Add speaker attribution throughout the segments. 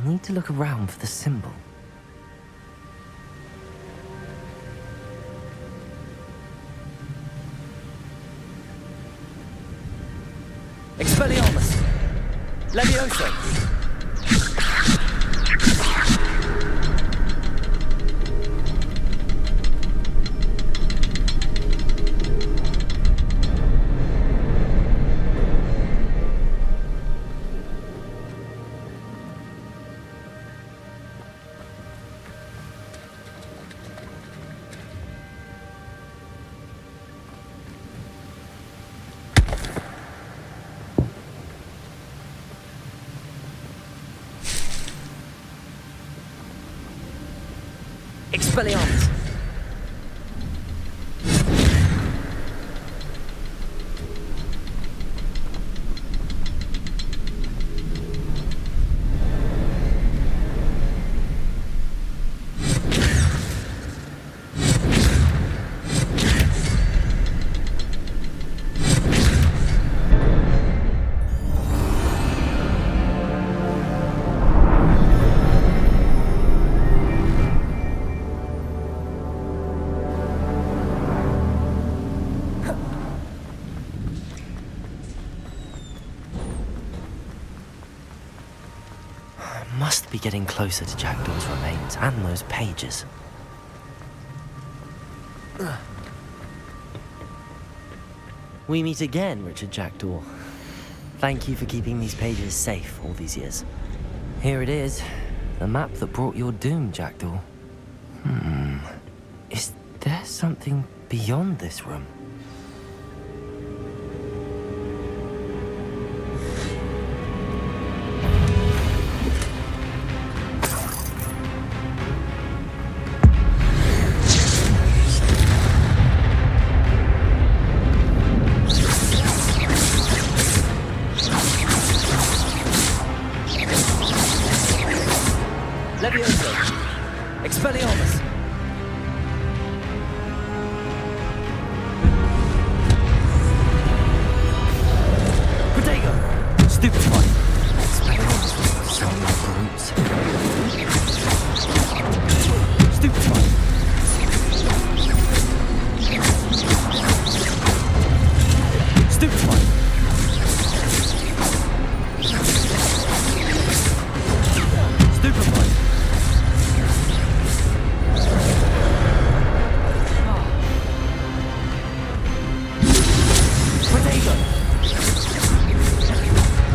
Speaker 1: I'll need to look around for the symbol. Expelliarmus! Levioso! Expelliarmus! Must be getting closer to Jackdaw's remains and those pages. We meet again, Richard Jackdaw. Thank you for keeping these pages safe all these years. Here it is, the map that brought your doom, Jackdaw. Is there something beyond this room? Levioso! Expelliarmus! Protego! Stupefy! Expelliarmus with some brutes. Stupefy! Stupefy! Stupefy!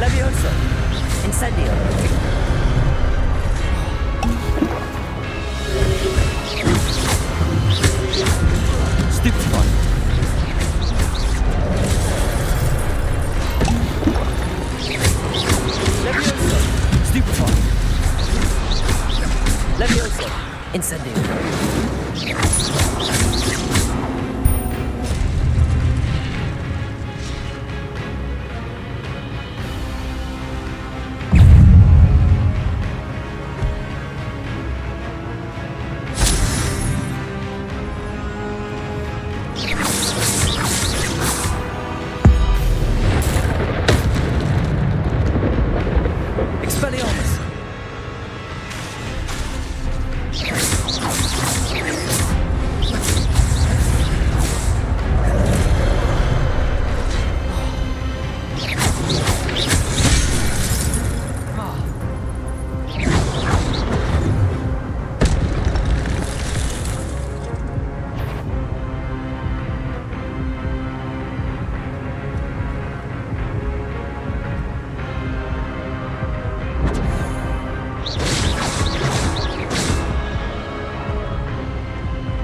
Speaker 1: Levioso! Incendio! Stupefy! Levioso! Stupefy! Levioso! Incendio! Expelliarmus!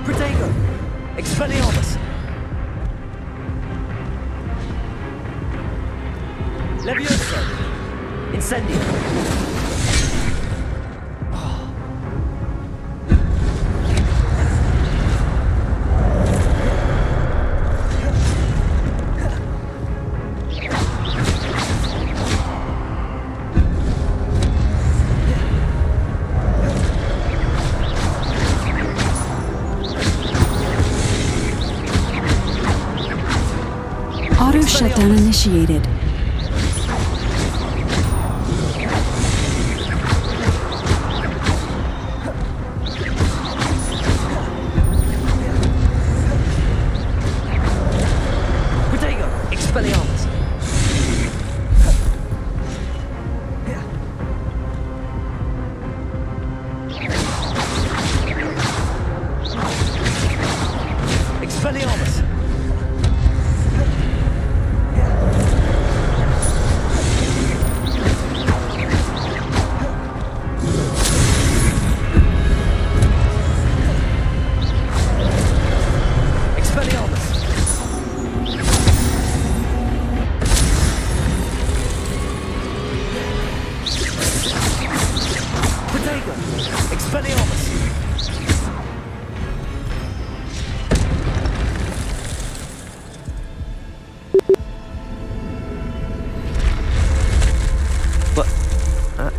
Speaker 1: Protego! Expelliarmus! Levioso! Incendio!
Speaker 2: Auto shutdown initiated.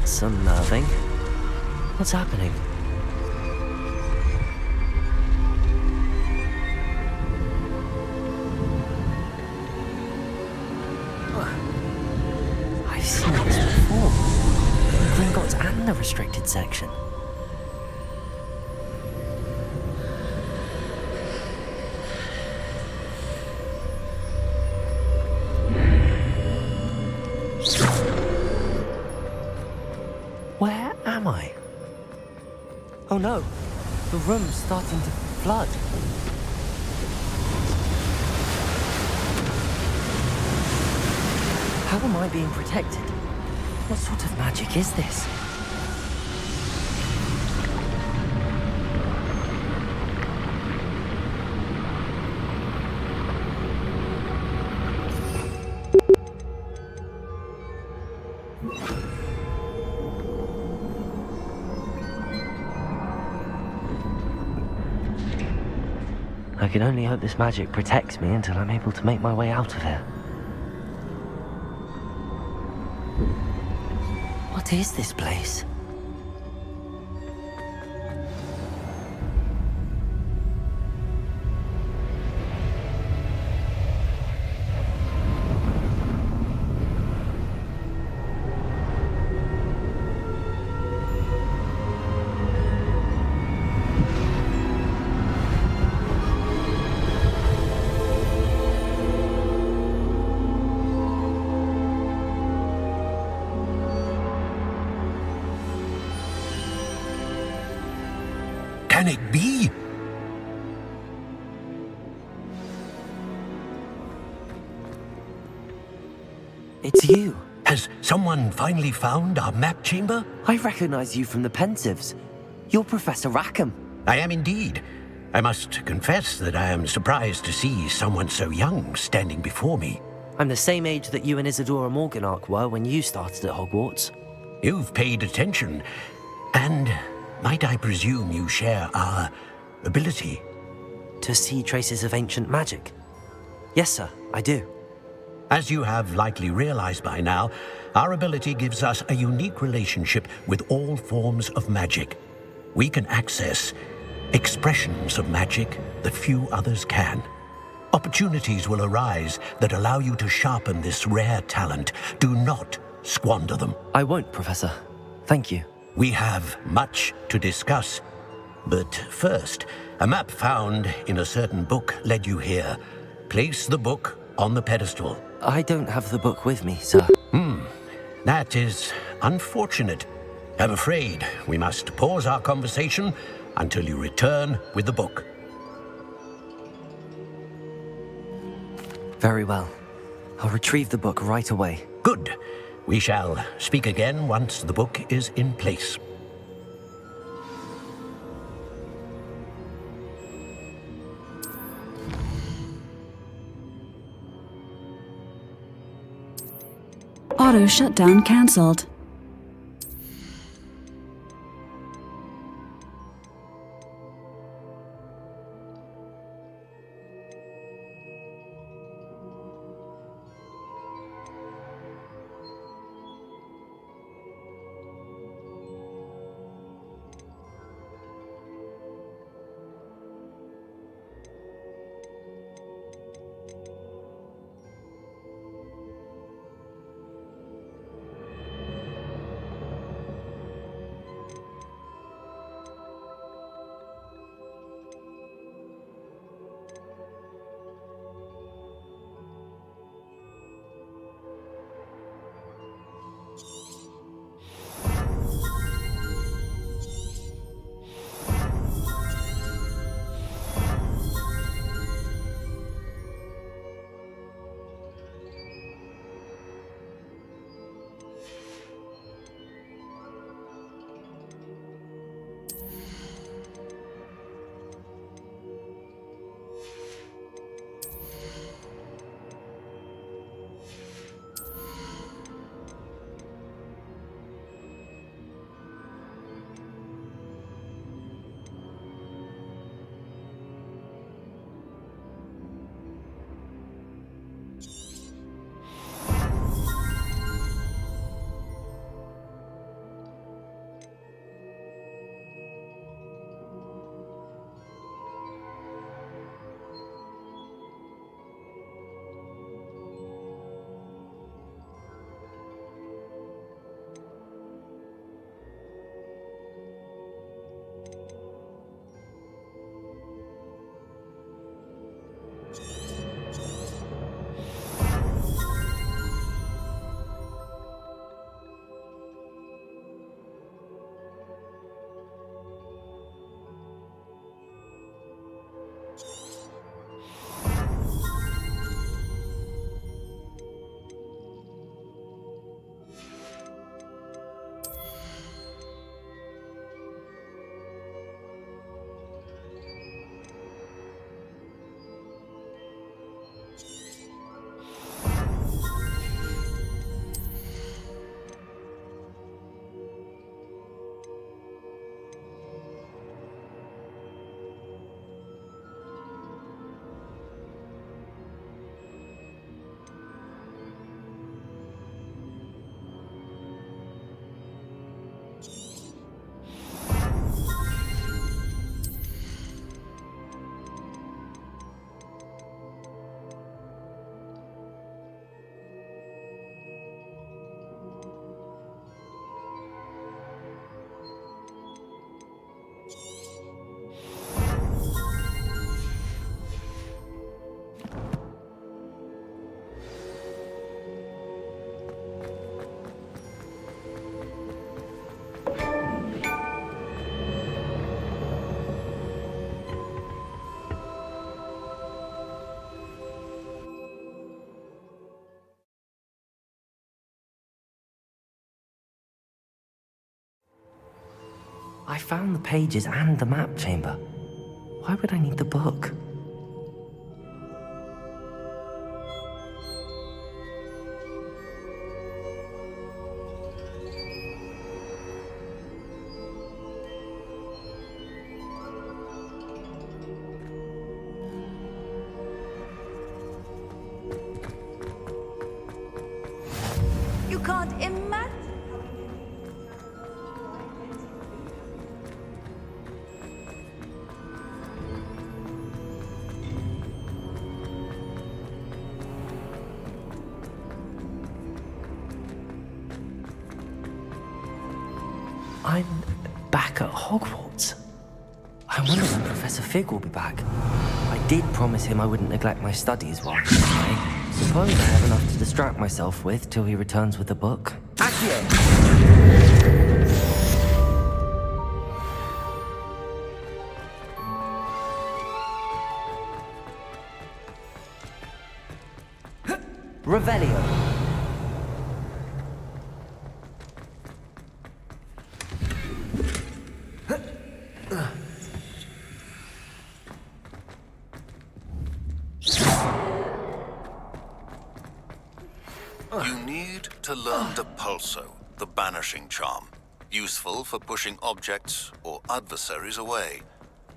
Speaker 1: That's unnerving. What's happening? I've seen this before. The Gringotts and the restricted section. Where am I? Oh no, the room's starting to flood. How am I being protected? What sort of magic is this? I can only hope this magic protects me until I'm able to make my way out of here. What is this place?
Speaker 3: Can it be?
Speaker 1: It's you.
Speaker 3: Has someone finally found our map chamber?
Speaker 1: I recognize you from the Pensives. You're Professor Rackham.
Speaker 3: I am indeed. I must confess that I am surprised to see someone so young standing before me.
Speaker 1: I'm the same age that you and Isadora Morganach were when you started at Hogwarts.
Speaker 3: You've paid attention, and might I presume you share our ability?
Speaker 1: To see traces of ancient magic? Yes, sir, I do.
Speaker 3: As you have likely realized by now, our ability gives us a unique relationship with all forms of magic. We can access expressions of magic that few others can. Opportunities will arise that allow you to sharpen this rare talent. Do not squander them.
Speaker 1: I won't, Professor. Thank you.
Speaker 3: We have much to discuss. But first, a map found in a certain book led you here. Place the book on the pedestal.
Speaker 1: I don't have the book with me, sir.
Speaker 3: That is unfortunate. I'm afraid we must pause our conversation until you return with the book.
Speaker 1: Very well. I'll retrieve the book right away.
Speaker 3: Good. We shall speak again once the book is in place.
Speaker 2: Auto shutdown cancelled.
Speaker 1: I found the pages and the map chamber. Why would I need the book?
Speaker 4: You can't imagine.
Speaker 1: I'm back at Hogwarts. I wonder when Professor Fig will be back. I did promise him I wouldn't neglect my studies while he was away. Suppose I have enough to distract myself with till he returns with the book. Accio! Revelio.
Speaker 5: You need to learn Depulso, the banishing charm. Useful for pushing objects or adversaries away.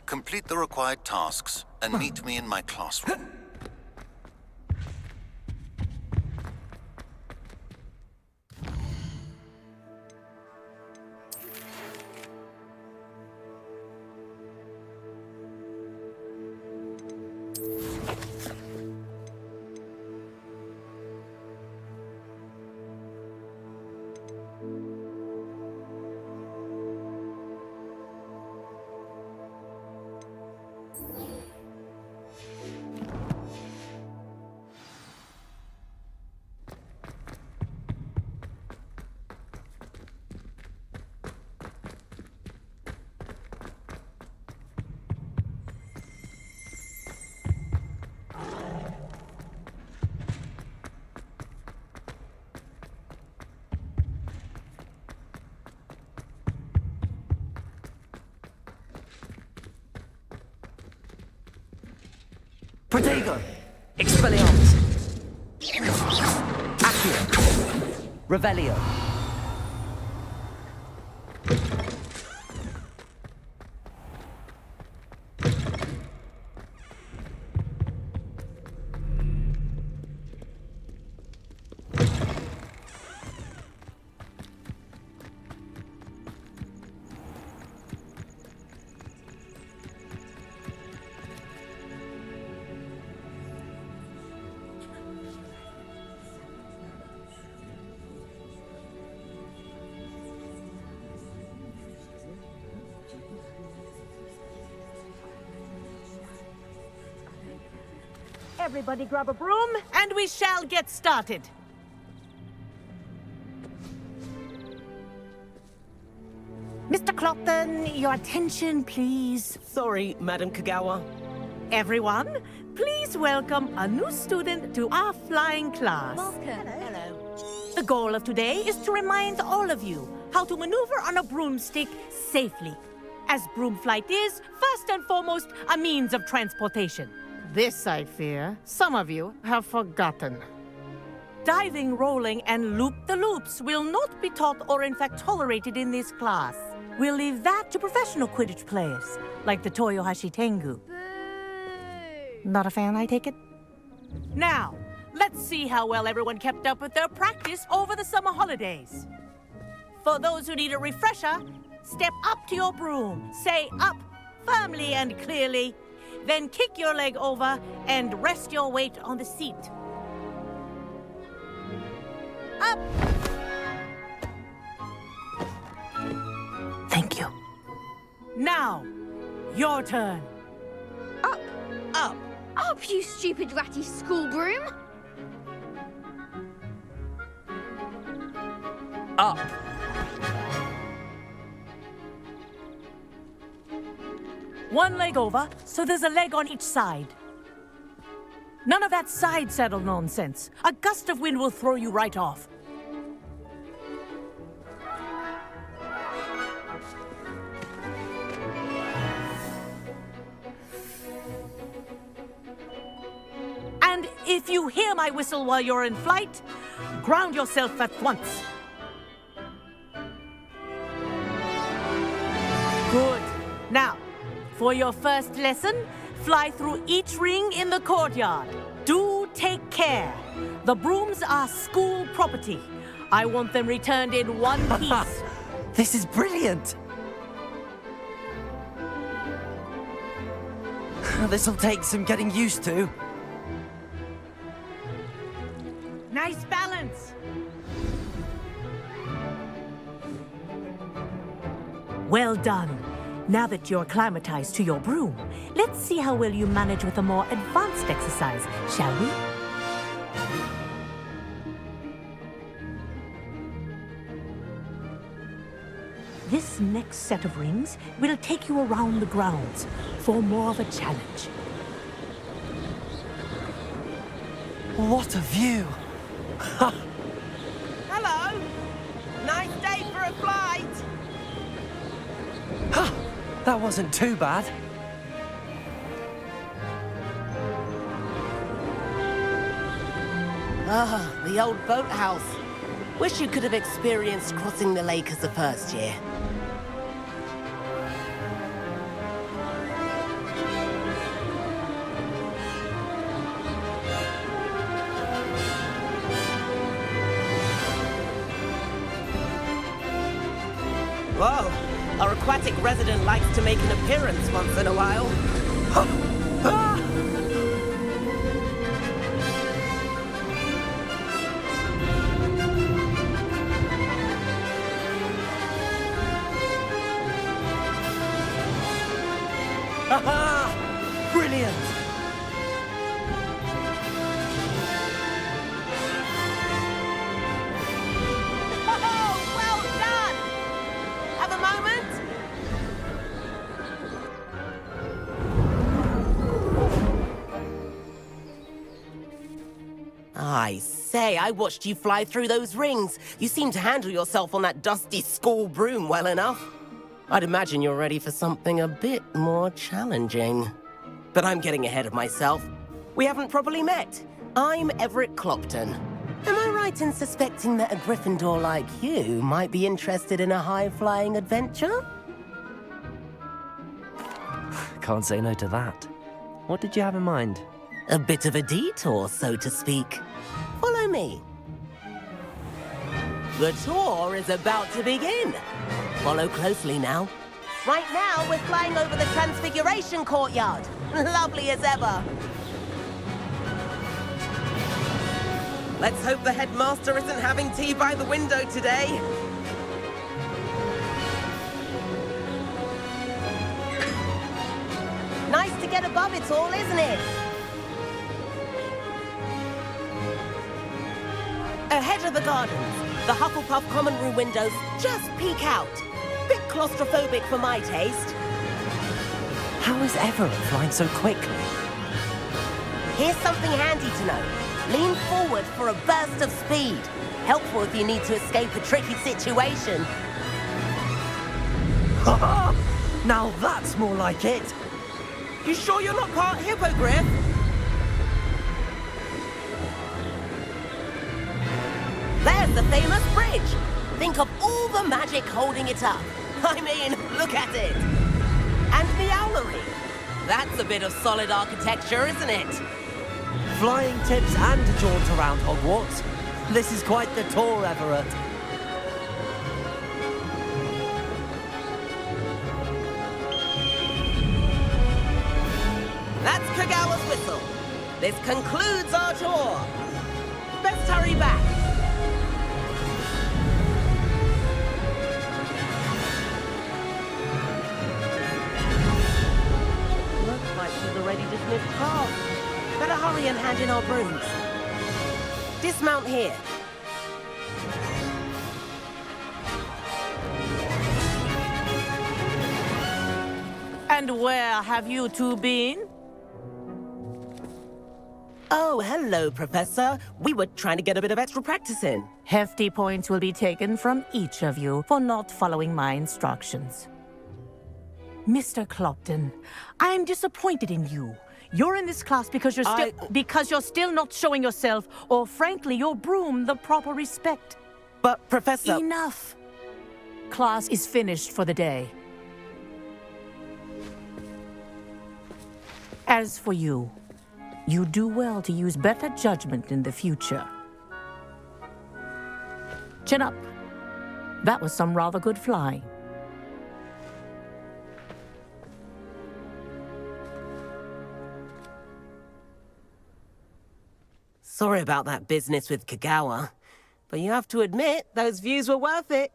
Speaker 5: Complete the required tasks and meet me in my classroom.
Speaker 1: Protego! Expelliarmus! Accio! Revelio!
Speaker 6: Everybody grab a broom, and we shall get started. Mr. Clopton, your attention, please.
Speaker 7: Sorry, Madam Kagawa.
Speaker 6: Everyone, please welcome a new student to our flying class.
Speaker 4: Welcome. Hello.
Speaker 6: The goal of today is to remind all of you how to maneuver on a broomstick safely, as broom flight is, first and foremost, a means of transportation. This, I fear, some of you have forgotten. Diving, rolling, and loop-the-loops will not be taught or in fact tolerated in this class. We'll leave that to professional Quidditch players, like the Toyohashi Tengu.
Speaker 4: Boo!
Speaker 6: Not a fan, I take it? Now, let's see how well everyone kept up with their practice over the summer holidays. For those who need a refresher, step up to your broom, say up firmly and clearly, then kick your leg over and rest your weight on the seat. Up! Thank you. Now, your turn.
Speaker 4: Up!
Speaker 6: Up!
Speaker 4: Up, you stupid ratty school broom!
Speaker 1: Up!
Speaker 6: One leg over, so there's a leg on each side. None of that side saddle nonsense. A gust of wind will throw you right off. If you hear my whistle while you're in flight, ground yourself at once. Good. Now, for your first lesson, fly through each ring in the courtyard. Do take care. The brooms are school property. I want them returned in one piece.
Speaker 1: This is brilliant! This'll take some getting used to.
Speaker 6: Nice balance. Well done. Now that you're acclimatized to your broom, let's see how well you manage with a more advanced exercise, shall we? This next set of rings will take you around the grounds for more of a challenge.
Speaker 1: What a view!
Speaker 7: Hello! Nice day for a flight!
Speaker 1: That wasn't too bad.
Speaker 7: Ah, the old boathouse. Wish you could have experienced crossing the lake as a first year. Whoa, our aquatic resident likes to make an appearance once in a while.
Speaker 1: Brilliant!
Speaker 7: Oh, well done! Have a moment? I say, I watched you fly through those rings. You seem to handle yourself on that dusty school broom well enough. I'd imagine you're ready for something a bit more challenging. But I'm getting ahead of myself. We haven't properly met. I'm Everett Clopton. Am I right in suspecting that a Gryffindor like you might be interested in a high-flying adventure?
Speaker 1: Can't say no to that. What did you have in mind?
Speaker 7: A bit of a detour, so to speak. Follow me. The tour is about to begin. Follow closely now. Right now, we're flying over the Transfiguration Courtyard. Lovely as ever. Let's hope the headmaster isn't having tea by the window today. Nice to get above it all, isn't it? Ahead of the gardens, the Hufflepuff common room windows just peek out. Bit claustrophobic for my taste.
Speaker 1: How is Everett flying so quickly?
Speaker 7: Here's something handy to know. Lean forward for a burst of speed. Helpful if you need to escape a tricky situation.
Speaker 1: Now that's more like it.
Speaker 7: You sure you're not part hippogriff? There's the famous bridge. Think of all the magic holding it up. I mean, look at it. And the owlery. That's a bit of solid architecture, isn't it?
Speaker 1: Flying tips and a jaunt around Hogwarts. This is quite the tour, Everett.
Speaker 7: That's Kagawa's whistle. This concludes our tour. Best hurry back. Looks like she's already dismissed class. Better hurry and hand in our brooms. Dismount here.
Speaker 6: And where have you two been?
Speaker 7: Oh, hello, Professor. We were trying to get a bit of extra practice in.
Speaker 6: Hefty points will be taken from each of you for not following my instructions. Mr. Clopton, I am disappointed in you. You're in this class because you're still not showing yourself, or frankly, your broom the proper respect.
Speaker 7: But, Professor...
Speaker 6: Enough! Class is finished for the day. As for you, you do well to use better judgment in the future. Chin up. That was some rather good flying.
Speaker 7: Sorry about that business with Kagawa, but you have to admit, those views were worth it.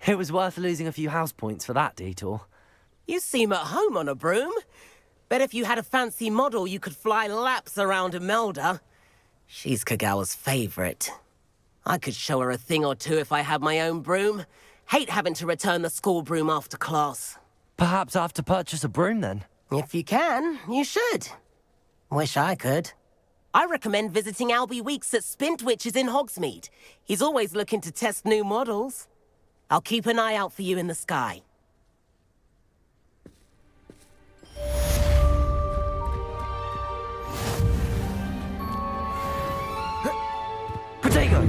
Speaker 1: It was worth losing a few house points for that detour.
Speaker 7: You seem at home on a broom. Bet if you had a fancy model, you could fly laps around Imelda. She's Kagawa's favorite. I could show her a thing or two if I had my own broom. Hate having to return the school broom after class.
Speaker 1: Perhaps I have to purchase a broom then.
Speaker 7: If you can, you should. Wish I could. I recommend visiting Albie Weeks at Spintwitches in Hogsmeade. He's always looking to test new models. I'll keep an eye out for you in the sky.
Speaker 1: Potato!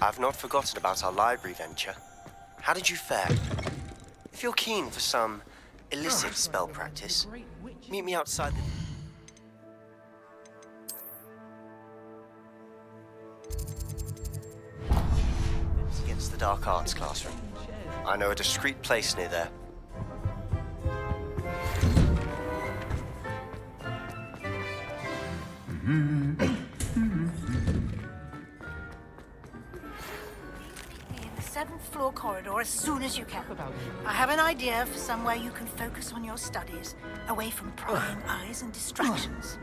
Speaker 8: I've not forgotten about our library venture. How did you fare? If you're keen for some illicit spell practice, meet me outside against the Dark Arts classroom. I know a discreet place near there.
Speaker 9: Seventh floor corridor as soon as you can. I have an idea for somewhere you can focus on your studies, away from prying eyes and distractions.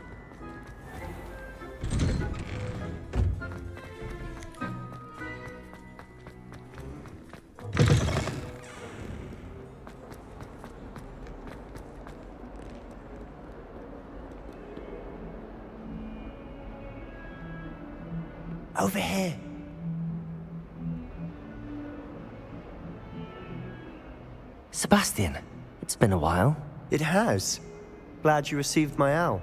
Speaker 8: Over here.
Speaker 1: Sebastian, it's been a while.
Speaker 8: It has. Glad you received my owl.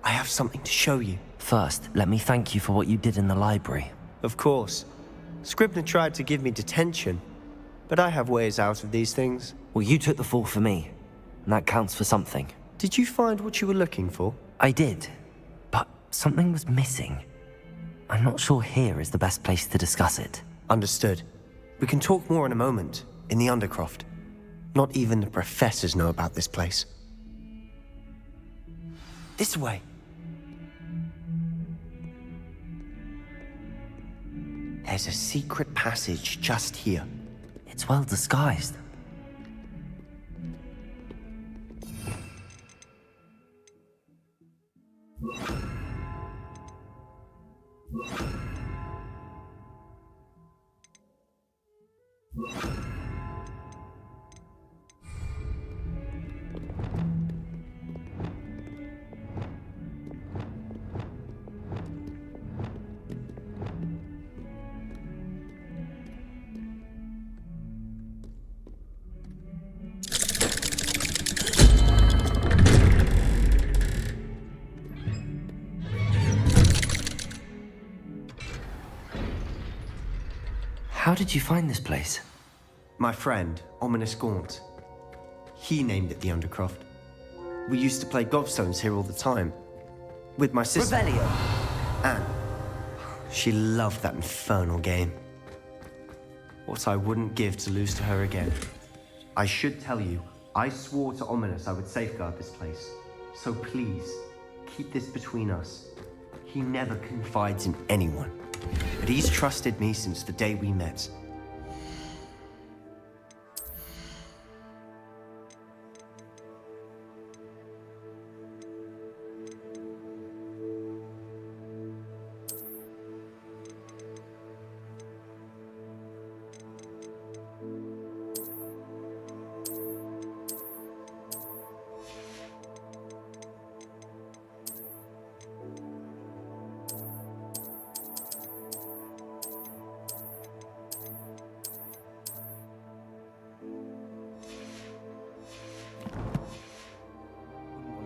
Speaker 8: I have something to show you.
Speaker 1: First, let me thank you for what you did in the library.
Speaker 8: Of course. Scribner tried to give me detention, but I have ways out of these things.
Speaker 1: Well, you took the fall for me, and that counts for something.
Speaker 8: Did you find what you were looking for?
Speaker 1: I did, but something was missing. I'm not sure here is the best place to discuss it.
Speaker 8: Understood. We can talk more in a moment, in the Undercroft. Not even the professors know about this place. This way. There's a secret passage just here.
Speaker 1: It's well disguised. How did you find this place?
Speaker 8: My friend, Ominous Gaunt. He named it the Undercroft. We used to play gobstones here all the time. With my sister...
Speaker 1: Revelio!
Speaker 8: Anne. She loved that infernal game. What I wouldn't give to lose to her again. I should tell you, I swore to Ominous I would safeguard this place. So please, keep this between us. He never confides in anyone, but he's trusted me since the day we met.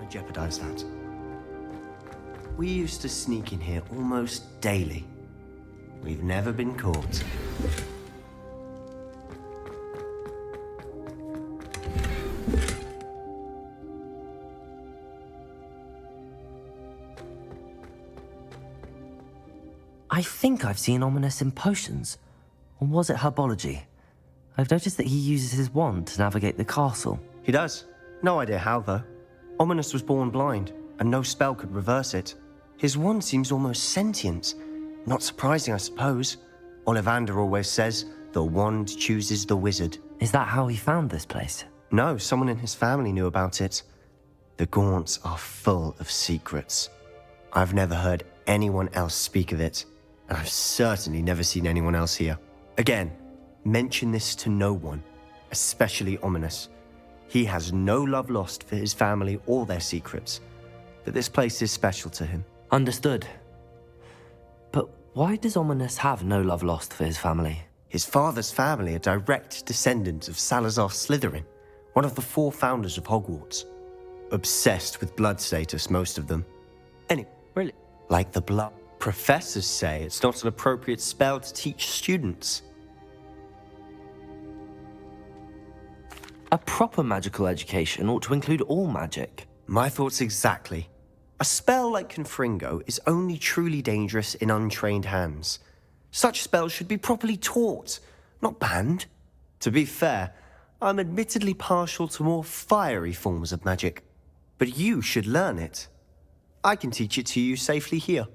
Speaker 8: Jeopardize that. We used to sneak in here almost daily. We've never been caught.
Speaker 1: I think I've seen Ominous in potions. Or was it herbology? I've noticed that he uses his wand to navigate the castle.
Speaker 8: He does. No idea how, though. Ominous was born blind, and no spell could reverse it. His wand seems almost sentient. Not surprising, I suppose. Ollivander always says, the wand chooses the wizard.
Speaker 1: Is that how he found this place?
Speaker 8: No, someone in his family knew about it. The Gaunts are full of secrets. I've never heard anyone else speak of it, and I've certainly never seen anyone else here. Again, mention this to no one, especially Ominous. He has no love lost for his family or their secrets, but this place is special to him.
Speaker 1: Understood. But why does Ominous have no love lost for his family?
Speaker 8: His father's family are direct descendants of Salazar Slytherin, one of the 4 founders of Hogwarts. Obsessed with blood status, most of them. Anyway,
Speaker 1: Really?
Speaker 8: like the blood. Professors say it's not an appropriate spell to teach students.
Speaker 1: A proper magical education ought to include all magic.
Speaker 8: My thoughts exactly. A spell like Confringo is only truly dangerous in untrained hands. Such spells should be properly taught, not banned. To be fair, I'm admittedly partial to more fiery forms of magic. But you should learn it. I can teach it to you safely here.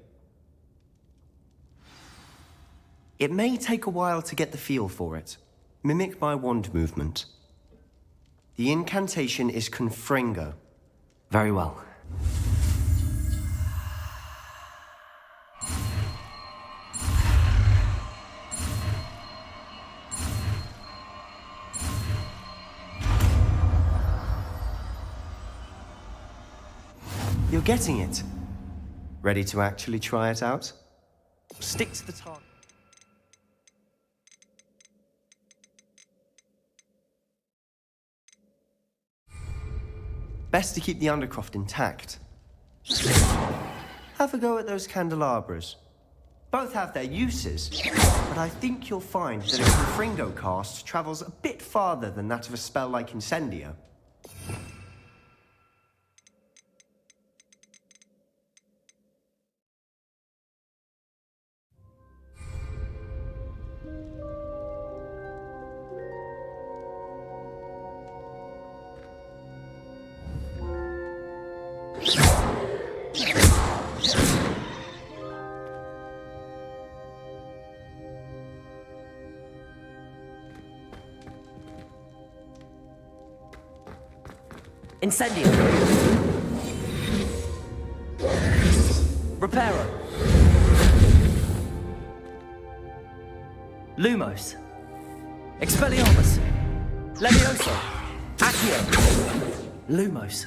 Speaker 8: It may take a while to get the feel for it. Mimic my wand movement. The incantation is Confringo.
Speaker 1: Very well.
Speaker 8: You're getting it. Ready to actually try it out? Stick to the target. Best to keep the undercroft intact. Have a go at those candelabras. Both have their uses, but I think you'll find that a Confringo cast travels a bit farther than that of a spell like Incendio.
Speaker 1: Incendio. Reparo. Lumos. Expelliarmus. Levioso. Accio. Lumos.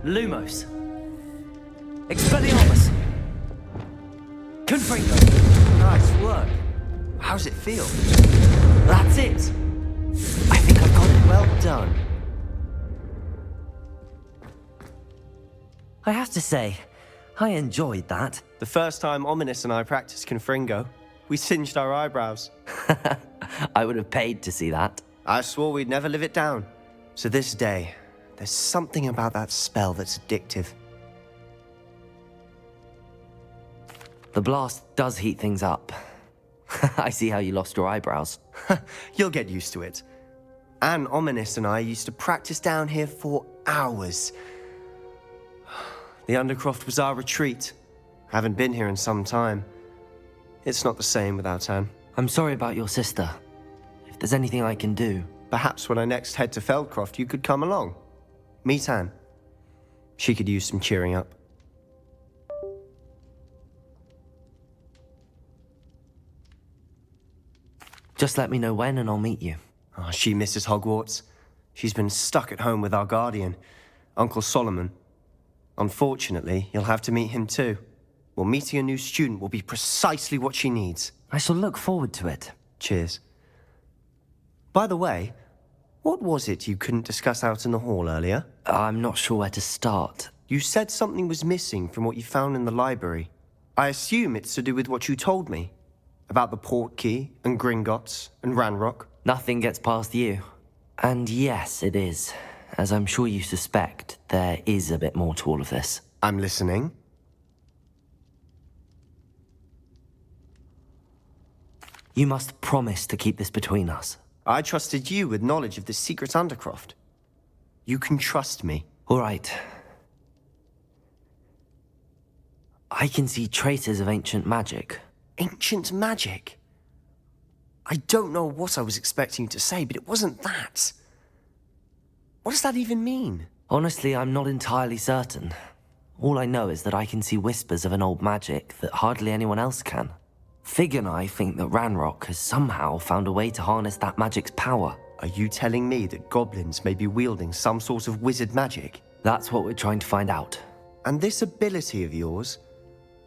Speaker 1: Lumos. Expelliarmus. Confringo.
Speaker 8: Nice work. How's it feel?
Speaker 1: That's it.
Speaker 8: I think I've got it well done.
Speaker 1: I have to say, I enjoyed that.
Speaker 8: The first time Ominous and I practiced Confringo, we singed our eyebrows.
Speaker 1: I would have paid to see that.
Speaker 8: I swore we'd never live it down. So this day, there's something about that spell that's addictive.
Speaker 1: The blast does heat things up. I see how you lost your eyebrows.
Speaker 8: You'll get used to it. Anne, Ominous and I used to practice down here for hours. The Undercroft was our retreat. Haven't been here in some time. It's not the same without Anne.
Speaker 1: I'm sorry about your sister. If there's anything I can do...
Speaker 8: Perhaps when I next head to Feldcroft, you could come along. Meet Anne. She could use some cheering up.
Speaker 1: Just let me know when and I'll meet you.
Speaker 8: Oh, she misses Hogwarts. She's been stuck at home with our guardian, Uncle Solomon. Unfortunately, you'll have to meet him too. Well, meeting a new student will be precisely what she needs.
Speaker 1: I shall look forward to it.
Speaker 8: Cheers. By the way, what was it you couldn't discuss out in the hall earlier?
Speaker 1: I'm not sure where to start.
Speaker 8: You said something was missing from what you found in the library. I assume it's to do with what you told me. About the Portkey, and Gringotts, and Ranrock.
Speaker 1: Nothing gets past you. And yes, it is. As I'm sure you suspect, there is a bit more to all of this.
Speaker 8: I'm listening.
Speaker 1: You must promise to keep this between us.
Speaker 8: I trusted you with knowledge of the secret Undercroft. You can trust me.
Speaker 1: All right. I can see traces of ancient magic.
Speaker 8: Ancient magic? I don't know what I was expecting you to say, but it wasn't that. What does that even mean?
Speaker 1: Honestly, I'm not entirely certain. All I know is that I can see whispers of an old magic that hardly anyone else can. Fig and I think that Ranrock has somehow found a way to harness that magic's power.
Speaker 8: Are you telling me that goblins may be wielding some sort of wizard magic?
Speaker 1: That's what we're trying to find out.
Speaker 8: And this ability of yours,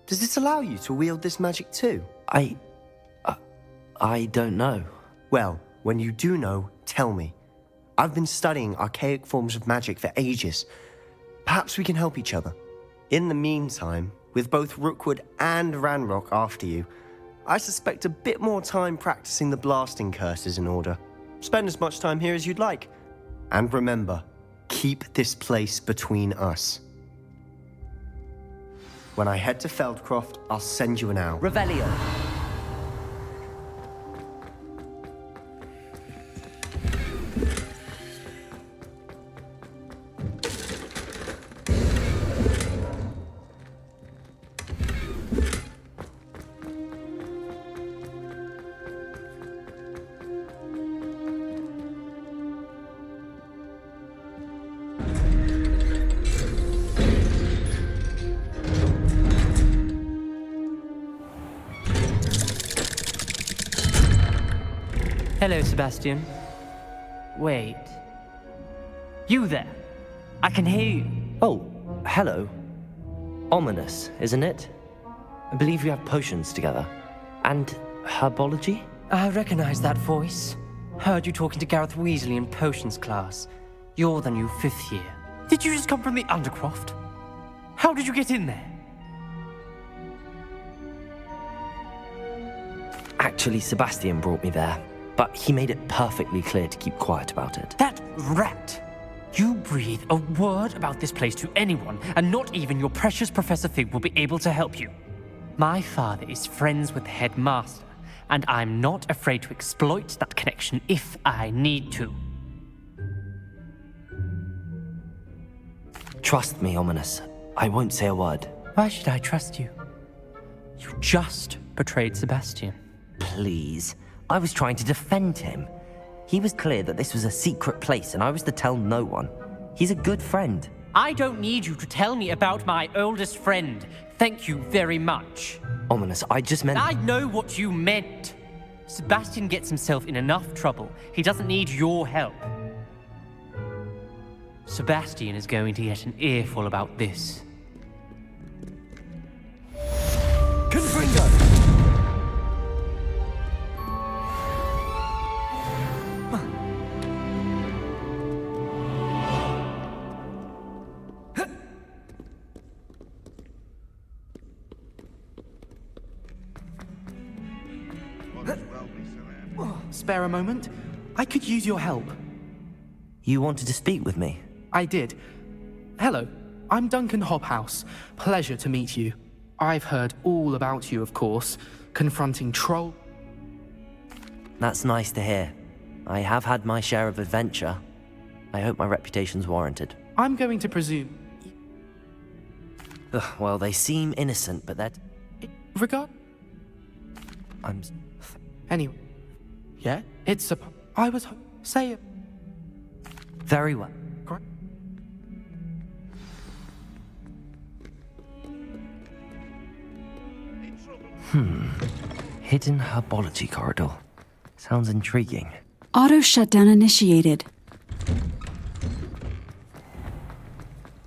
Speaker 8: does it allow you to wield this magic too?
Speaker 1: I don't know.
Speaker 8: Well, when you do know, tell me. I've been studying archaic forms of magic for ages. Perhaps we can help each other. In the meantime, with both Rookwood and Ranrock after you, I suspect a bit more time practicing the blasting curse is in order. Spend as much time here as you'd like. And remember, keep this place between us. When I head to Feldcroft, I'll send you an owl.
Speaker 1: Revelio.
Speaker 10: Hello, Sebastian. Wait. You there? I can hear you.
Speaker 1: Oh, hello. Ominous, isn't it? I believe you have potions together. And herbology?
Speaker 10: I recognize that voice. Heard you talking to Gareth Weasley in potions class. You're the new 5th year. Did you just come from the Undercroft? How did you get in there?
Speaker 1: Actually, Sebastian brought me there. But he made it perfectly clear to keep quiet about it.
Speaker 10: That rat! You breathe a word about this place to anyone, and not even your precious Professor Fig will be able to help you. My father is friends with the headmaster, and I'm not afraid to exploit that connection if I need to.
Speaker 1: Trust me, Ominous. I won't say a word.
Speaker 10: Why should I trust you? You just betrayed Sebastian.
Speaker 1: Please. I was trying to defend him. He was clear that this was a secret place and I was to tell no one. He's a good friend.
Speaker 10: I don't need you to tell me about my oldest friend. Thank you very much.
Speaker 1: Ominous, I just meant...
Speaker 10: I know what you meant. Sebastian gets himself in enough trouble. He doesn't need your help. Sebastian is going to get an earful about this.
Speaker 1: Confringo!
Speaker 11: spare a moment? I could use your help.
Speaker 1: You wanted to speak with me?
Speaker 11: I did. Hello, I'm Duncan Hobhouse. Pleasure to meet you. I've heard all about you, of course, confronting troll...
Speaker 1: That's nice to hear. I have had my share of adventure. I hope my reputation's warranted.
Speaker 11: I'm going to presume...
Speaker 1: Ugh, well, they seem innocent, but that...
Speaker 11: Regard...
Speaker 1: I'm...
Speaker 11: Anyway. Yeah? It's a... I was... Say it.
Speaker 1: Very well.
Speaker 11: Correct.
Speaker 1: Hidden herbology corridor. Sounds intriguing.
Speaker 2: Auto shutdown initiated.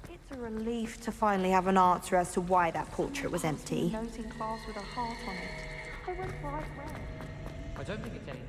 Speaker 12: It's a relief to finally have an answer as to why that portrait was empty.
Speaker 4: Note in class with a heart on it. I went right where.
Speaker 10: I don't think it's anything.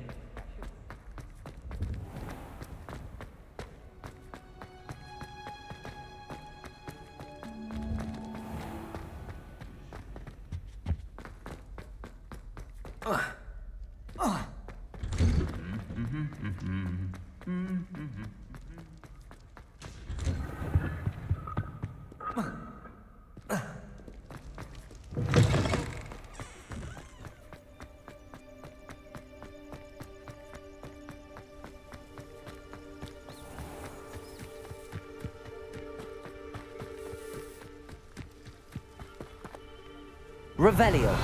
Speaker 1: Revelio.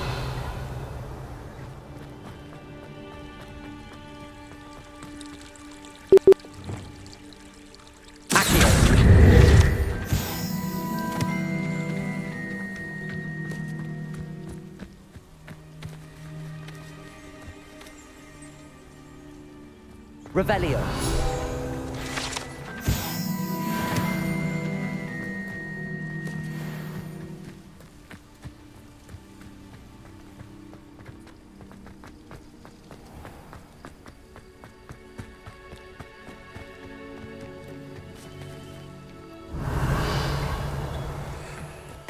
Speaker 1: Revelio.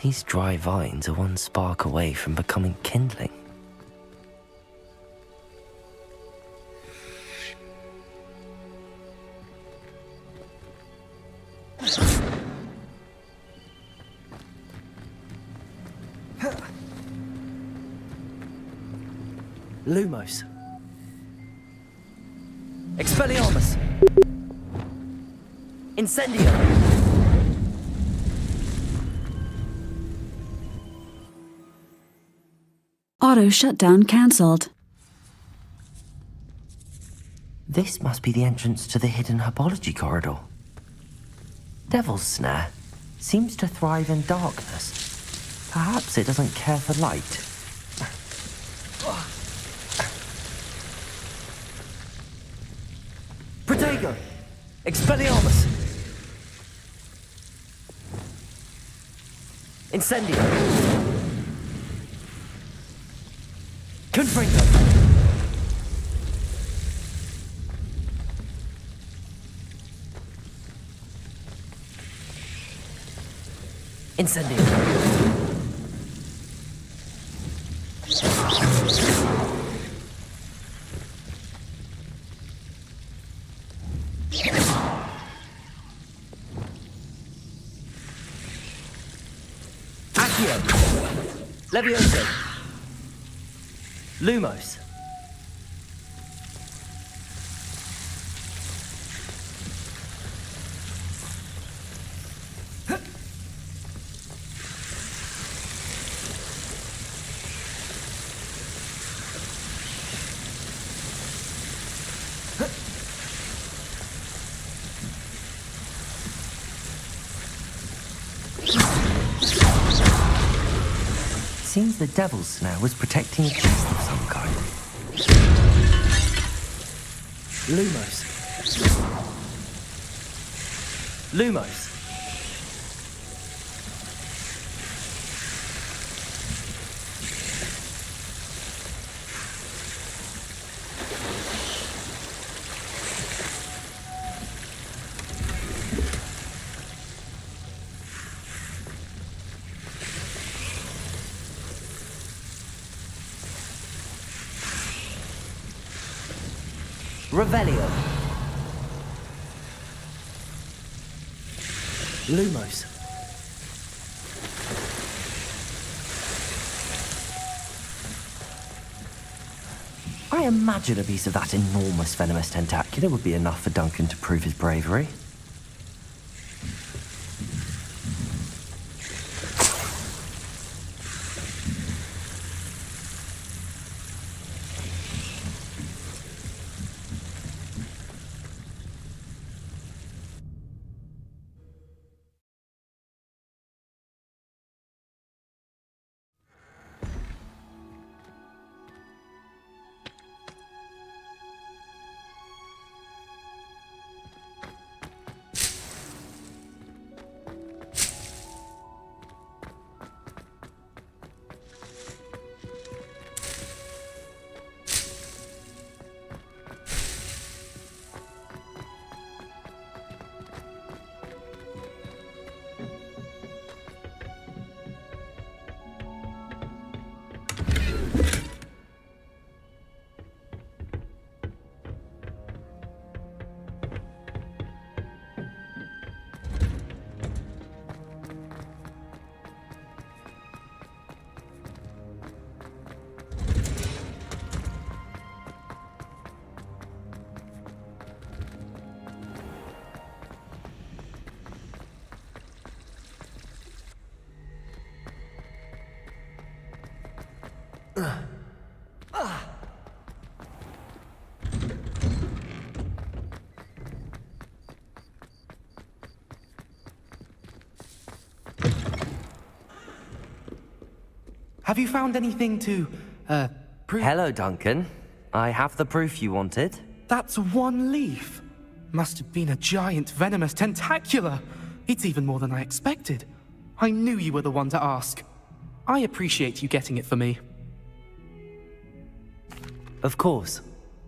Speaker 1: These dry vines are one spark away from becoming kindling. Lumos. Expelliarmus. Incendio.
Speaker 2: Auto shutdown cancelled.
Speaker 1: This must be the entrance to the hidden herbology corridor. Devil's Snare seems to thrive in darkness. Perhaps it doesn't care for light. Protego! Expelliarmus! Incendio! Confringo! Incendio! Accio! Levioso! Lumos! Seems the Devil's Snare was protecting a chest of some kind. Lumos. Lumos. Revelio. Lumos. I imagine a piece of that enormous venomous tentacular would be enough for Duncan to prove his bravery.
Speaker 11: Have you found anything to, prove?
Speaker 1: Hello, Duncan. I have the proof you wanted.
Speaker 11: That's one leaf. Must have been a giant venomous tentacula. It's even more than I expected. I knew you were the one to ask. I appreciate you getting it for me.
Speaker 1: Of course.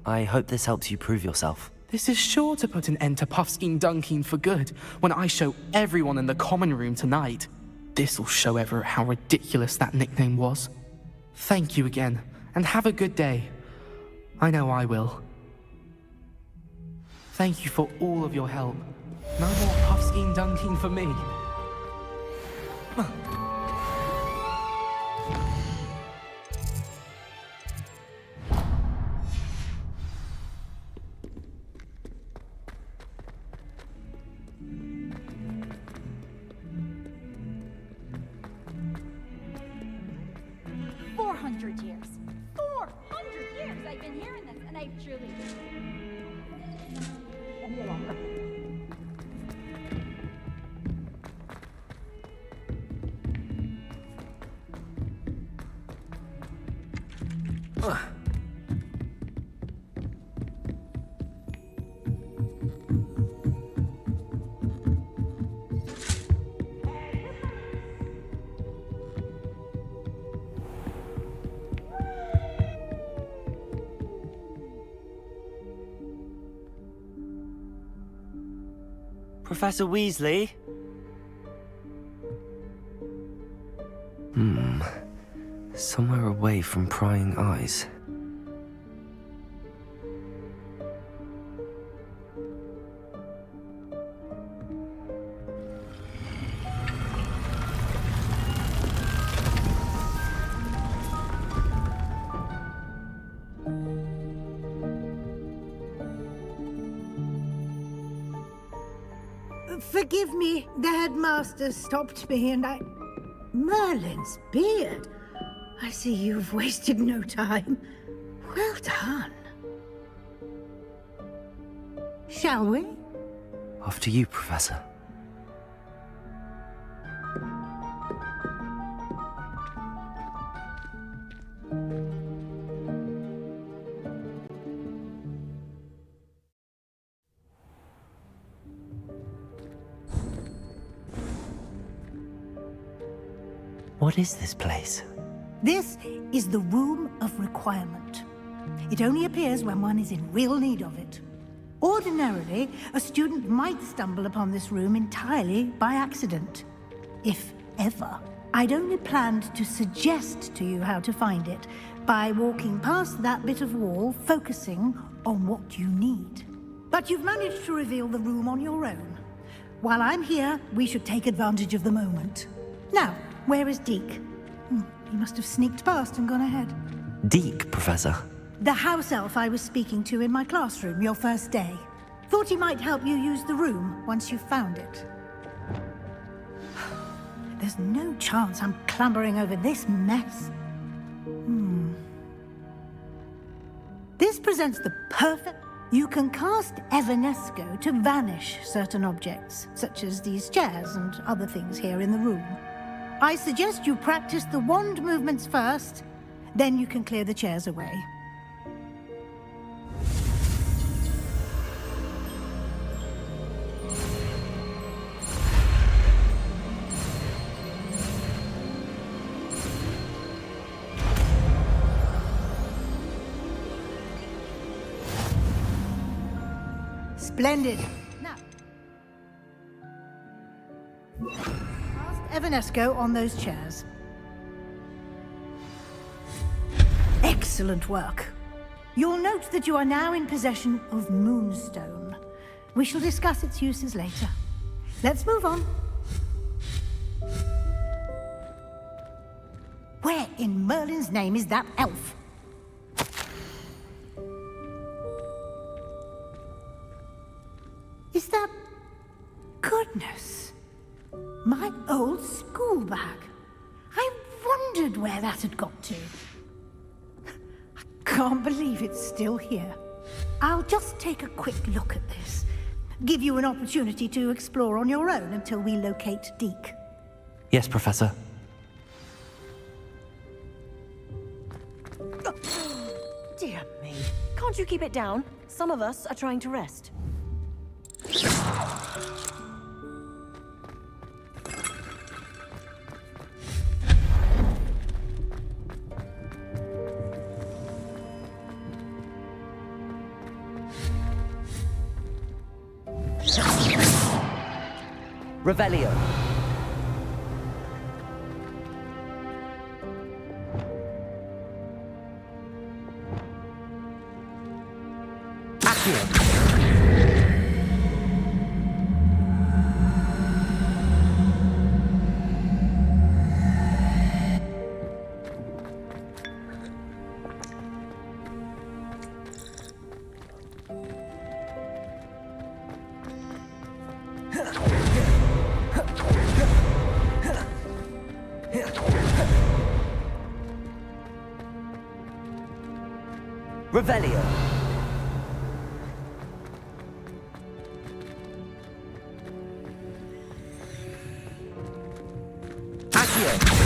Speaker 1: I hope this helps you prove yourself.
Speaker 11: This is sure to put an end to Puffskein Dunkin for good when I show everyone in the common room tonight. This'll show Everett how ridiculous that nickname was. Thank you again, and have a good day. I know I will. Thank you for all of your help. No more Puffskein Dunkin for me.
Speaker 13: 400 years. 400 years I've been hearing this, and I've truly... Any longer.
Speaker 1: Professor Weasley? Somewhere away from prying eyes.
Speaker 9: Forgive me, the headmaster stopped me and I... Merlin's beard. I see you've wasted no time. Well done. Shall we?
Speaker 1: After you, Professor. What is this place?
Speaker 9: This is the Room of Requirement. It only appears when one is in real need of it. Ordinarily, a student might stumble upon this room entirely by accident. If ever. I'd only planned to suggest to you how to find it by walking past that bit of wall, focusing on what you need. But you've managed to reveal the room on your own. While I'm here, we should take advantage of the moment. Now, where is Deke? He must have sneaked past and gone ahead.
Speaker 1: Deke, Professor.
Speaker 9: The house elf I was speaking to in my classroom your first day. Thought he might help you use the room once you found it. There's no chance I'm clambering over this mess. This presents the perfect... You can cast Evanesco to vanish certain objects, such as these chairs and other things here in the room. I suggest you practice the wand movements first, then you can clear the chairs away. Splendid. Now, cast Evanesco on those chairs. Excellent work. You'll note that you are now in possession of Moonstone. We shall discuss its uses later. Let's move on. Where in Merlin's name is that elf? Is that... Goodness. My old school bag. I wondered where that had got to. I can't believe it's still here. I'll just take a quick look at this. Give you an opportunity to explore on your own until we locate Deke.
Speaker 1: Yes, Professor.
Speaker 14: Dear me. Can't you keep it down? Some of us are trying to rest.
Speaker 1: Revelio. Accio. Revelio. Accio.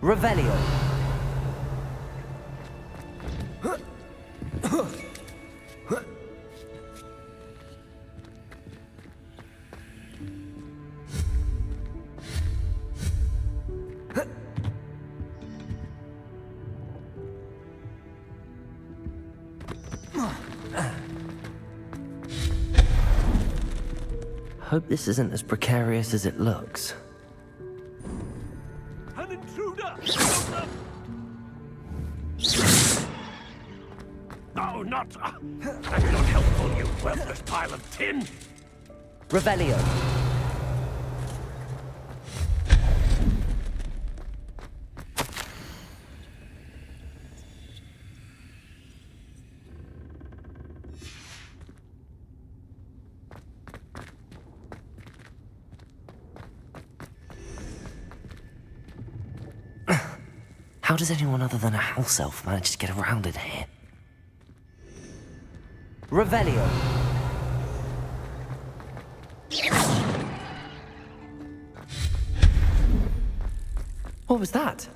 Speaker 1: Revelio. Hope this isn't as precarious as it looks.
Speaker 15: An intruder! No, not... That's not helpful, you worthless pile of tin!
Speaker 1: Revelio. How does anyone other than a house elf manage to get around in here? Revelio. What was that?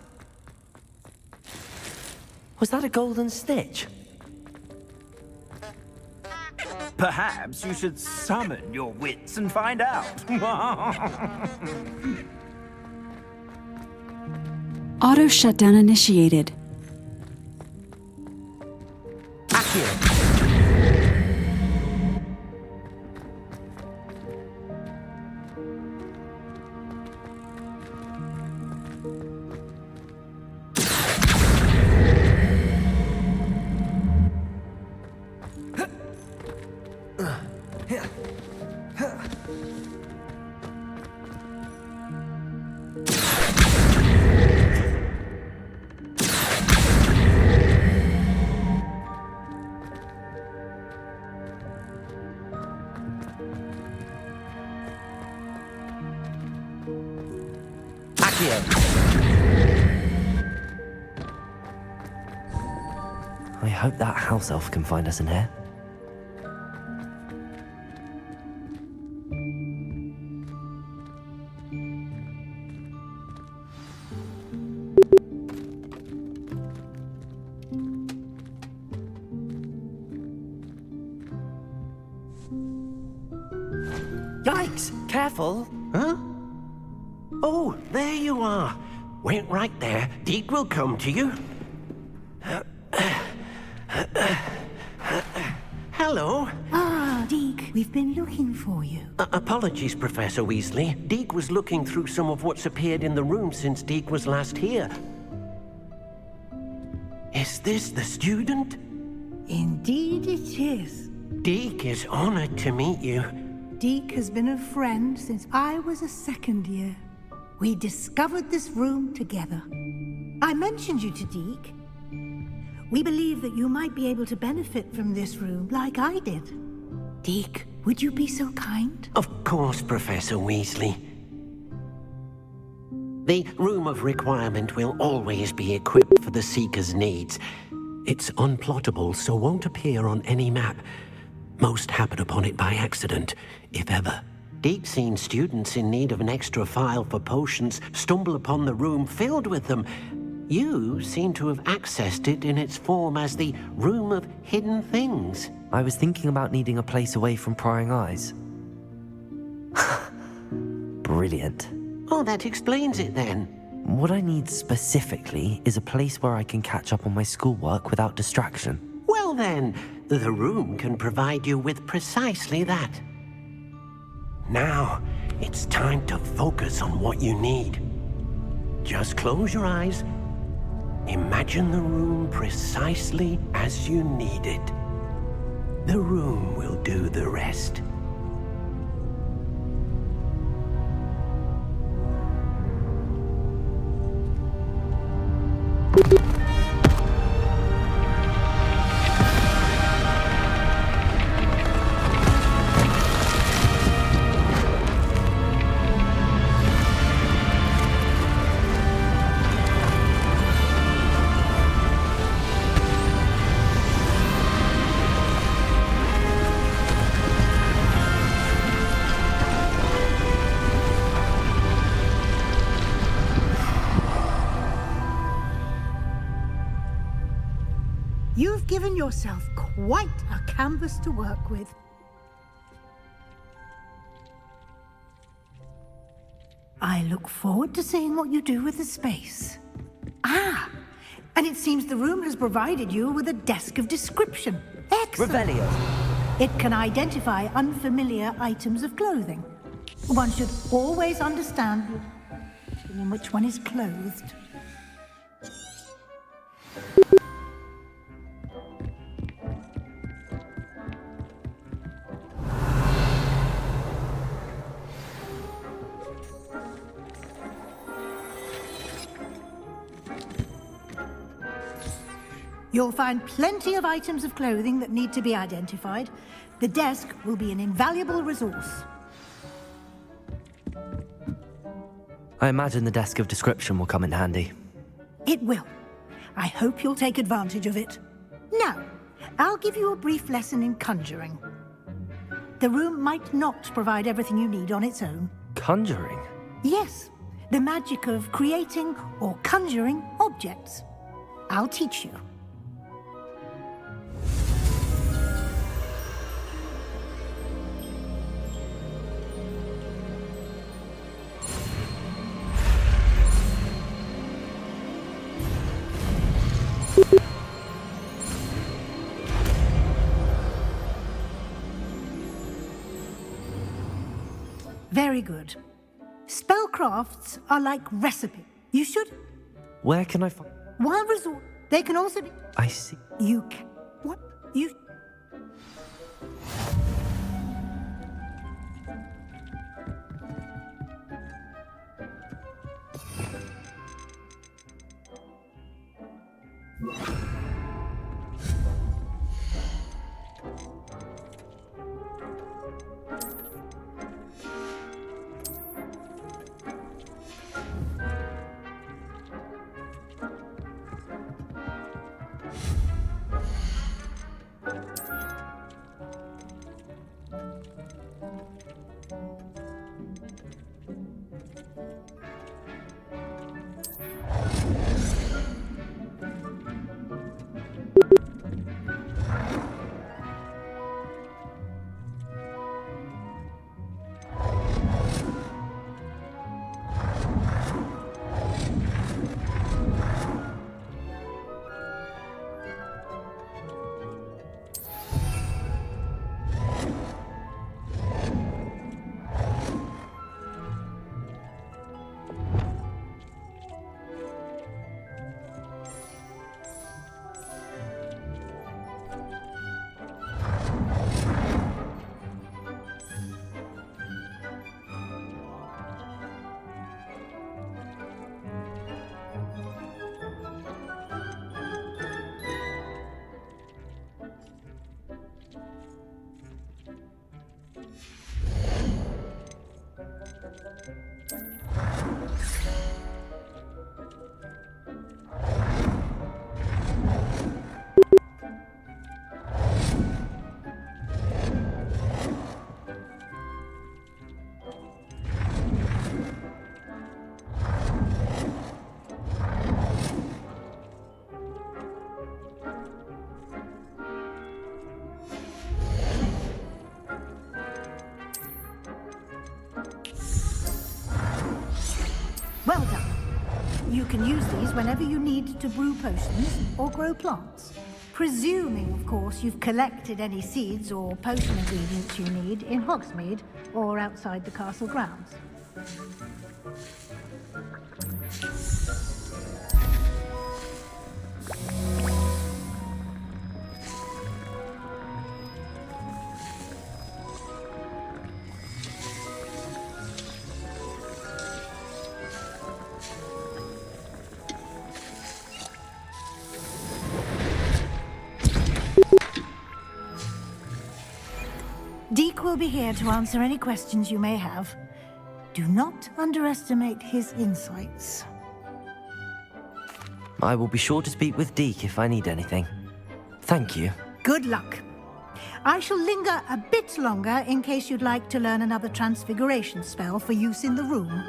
Speaker 1: Was that a golden snitch?
Speaker 15: Perhaps you should summon your wits and find out.
Speaker 2: Auto shutdown initiated.
Speaker 1: I hope that house elf can find us in here.
Speaker 3: Yikes! Careful! Huh? Oh, there you are. Wait right there. Deke will come to you. Hello.
Speaker 9: Ah, Deke, we've been looking for you.
Speaker 3: Apologies, Professor Weasley. Deke was looking through some of what's appeared in the room since Deke was last here. Is this the student?
Speaker 9: Indeed it is.
Speaker 3: Deke is honored to meet you.
Speaker 9: Deke has been a friend since I was a second year. We discovered this room together. I mentioned you to Deke. We believe that you might be able to benefit from this room like I did. Deke, would you be so kind?
Speaker 3: Of course, Professor Weasley. The Room of Requirement will always be equipped for the Seeker's needs. It's unplottable, so won't appear on any map. Most happen upon it by accident, if ever. Deke's seen students in need of an extra file for potions stumble upon the room filled with them. You seem to have accessed it in its form as the Room of Hidden Things.
Speaker 1: I was thinking about needing a place away from prying eyes. Brilliant.
Speaker 3: Oh, that explains it then.
Speaker 1: What I need specifically is a place where I can catch up on my schoolwork without distraction.
Speaker 3: Well then, the room can provide you with precisely that. Now, it's time to focus on what you need. Just close your eyes. Imagine the room precisely as you need it. The room will do the rest.
Speaker 9: You've given yourself quite a canvas to work with. I look forward to seeing what you do with the space. Ah, and it seems the room has provided you with a desk of description. Excellent.
Speaker 1: Revelio.
Speaker 9: It can identify unfamiliar items of clothing. One should always understand in which one is clothed. You'll find plenty of items of clothing that need to be identified. The desk will be an invaluable resource.
Speaker 1: I imagine the desk of description will come in handy.
Speaker 9: It will. I hope you'll take advantage of it. Now, I'll give you a brief lesson in conjuring. The room might not provide everything you need on its own.
Speaker 1: Conjuring?
Speaker 9: Yes, the magic of creating or conjuring objects. I'll teach you. Very good. Spellcrafts are like recipe. You should...
Speaker 1: Where can I find...
Speaker 9: While resort... They can also be...
Speaker 1: I see.
Speaker 9: You can... What? You... Well done. You can use these whenever you need to brew potions or grow plants. Presuming, of course, you've collected any seeds or potion ingredients you need in Hogsmeade or outside the castle grounds. Deke will be here to answer any questions you may have. Do not underestimate his insights.
Speaker 1: I will be sure to speak with Deke if I need anything. Thank you.
Speaker 9: Good luck. I shall linger a bit longer in case you'd like to learn another transfiguration spell for use in the room.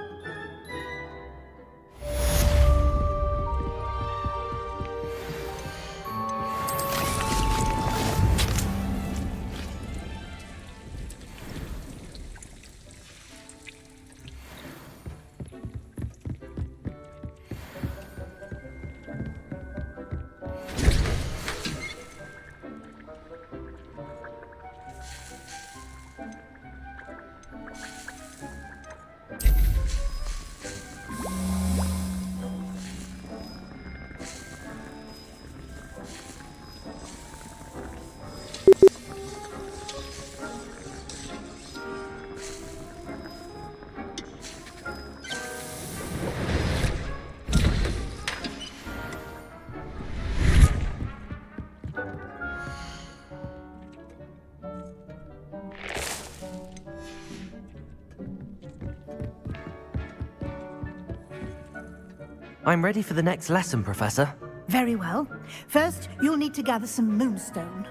Speaker 1: I'm ready for the next lesson, Professor.
Speaker 9: Very well. First, you'll need to gather some moonstone.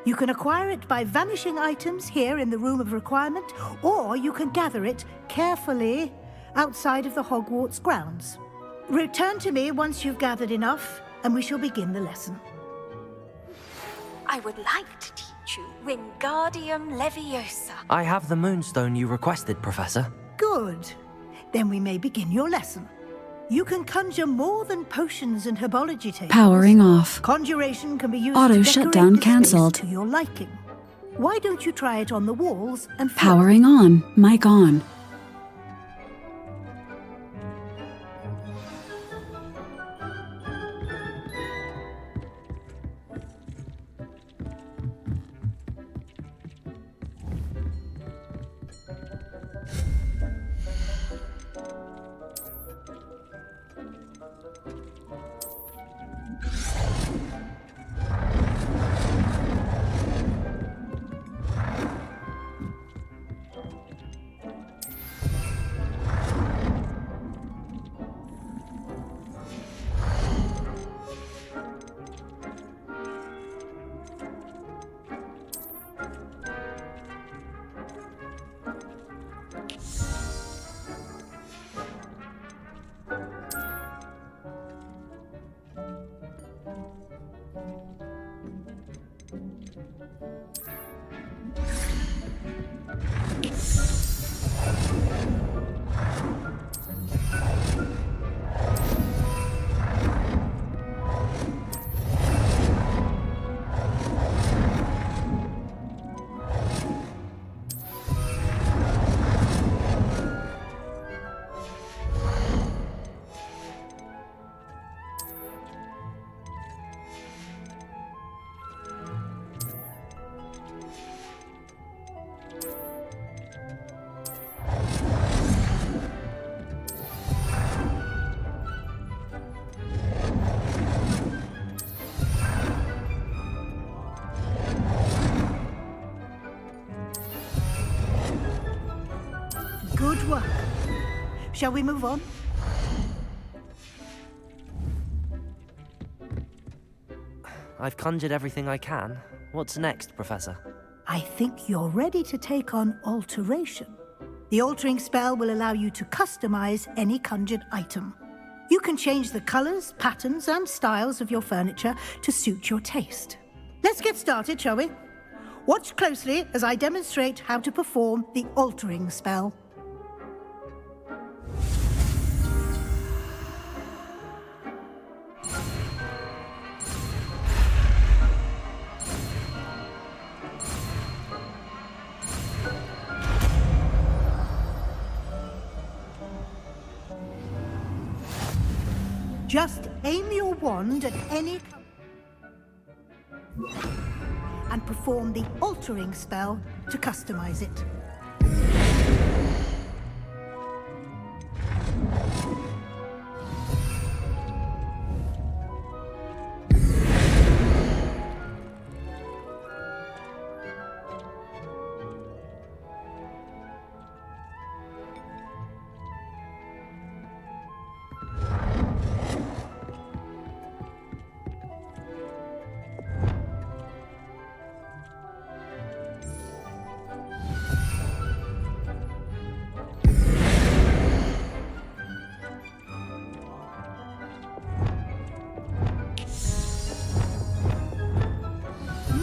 Speaker 9: You can acquire it by vanishing items here in the Room of Requirement, or you can gather it carefully outside of the Hogwarts grounds. Return to me once you've gathered enough, and we shall begin the lesson.
Speaker 16: I would like to teach you Wingardium Leviosa.
Speaker 1: I have the moonstone you requested, Professor.
Speaker 9: Good. Then we may begin your lesson. You can conjure more than potions and herbology tables.
Speaker 2: Powering off.
Speaker 9: Conjuration can be used
Speaker 2: Auto
Speaker 9: to
Speaker 2: shutdown
Speaker 9: decorate the space
Speaker 2: cancelled.
Speaker 9: to your liking. Why don't you try it on the walls and floor?
Speaker 2: Powering on. Mic on.
Speaker 9: Good work. Shall we move on?
Speaker 1: I've conjured everything I can. What's next, Professor?
Speaker 9: I think you're ready to take on alteration. The altering spell will allow you to customize any conjured item. You can change the colors, patterns, and styles of your furniture to suit your taste. Let's get started, shall we? Watch closely as I demonstrate how to perform the altering spell. Just aim your wand at any and perform the altering spell to customize it.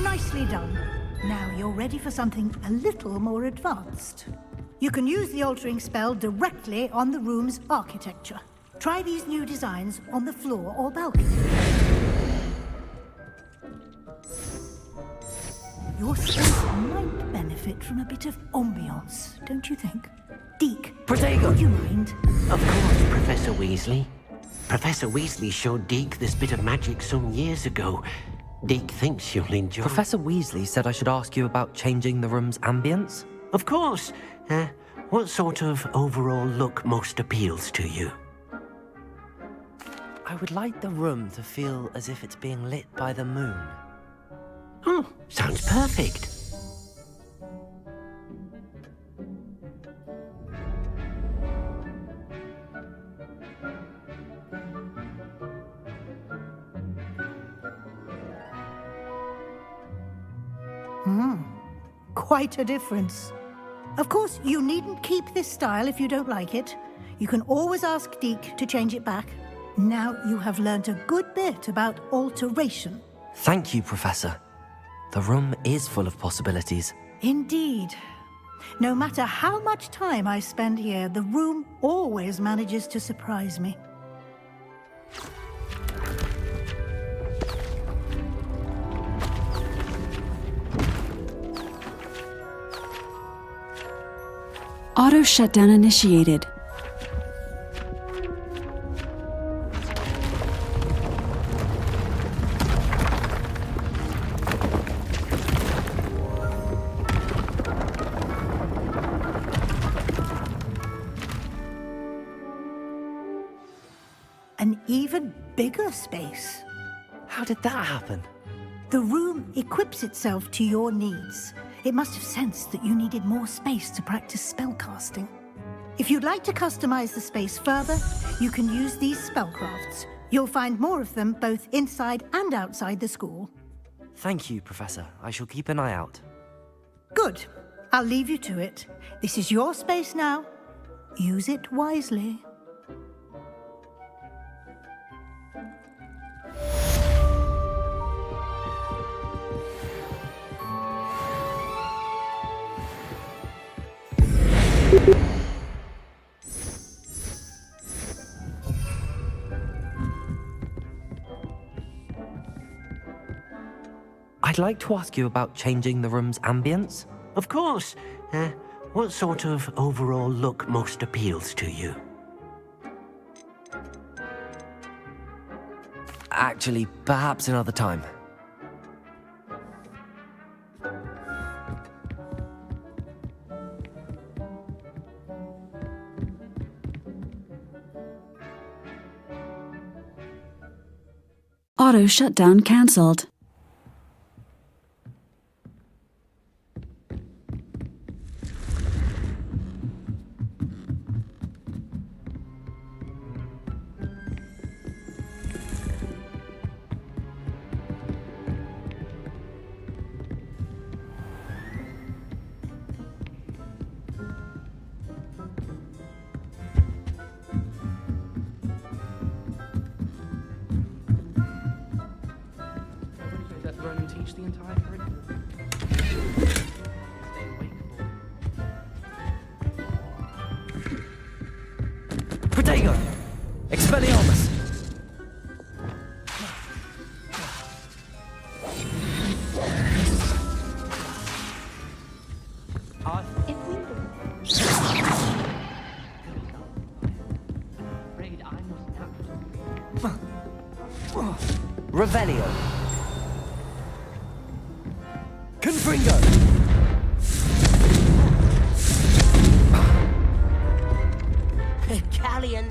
Speaker 9: Nicely done. Now you're ready for something a little more advanced. You can use the altering spell directly on the room's architecture. Try these new designs on the floor or balcony. Your space might benefit from a bit of ambiance, don't you think? Deke,
Speaker 3: Protego!
Speaker 9: would you mind?
Speaker 3: Of course, Professor Weasley. Professor Weasley showed Deke this bit of magic some years ago. Deke thinks you'll enjoy...
Speaker 1: Professor Weasley said I should ask you about changing the room's ambience?
Speaker 3: Of course. What sort of overall look most appeals to you?
Speaker 1: I would like the room to feel as if it's being lit by the moon.
Speaker 3: Oh, sounds perfect.
Speaker 9: Quite a difference. Of course, you needn't keep this style if you don't like it. You can always ask Deke to change it back. Now you have learnt a good bit about alteration.
Speaker 1: Thank you, Professor. The room is full of possibilities.
Speaker 9: Indeed. No matter how much time I spend here, the room always manages to surprise me.
Speaker 2: Auto shutdown initiated.
Speaker 9: An even bigger space.
Speaker 1: How did that happen?
Speaker 9: The room equips itself to your needs. It must have sensed that you needed more space to practice spellcasting. If you'd like to customize the space further, you can use these spellcrafts. You'll find more of them both inside and outside the school.
Speaker 1: Thank you, Professor. I shall keep an eye out.
Speaker 9: Good. I'll leave you to it. This is your space now. Use it wisely.
Speaker 1: I'd like to ask you about changing the room's ambience.
Speaker 3: Of course. What sort of overall look most appeals to you?
Speaker 1: Actually, perhaps another time.
Speaker 2: Auto shutdown cancelled.
Speaker 11: watch the entire curriculum. Stay awake for.
Speaker 1: Protego! Expelliarmus! Revelio. Confringo.
Speaker 7: Callian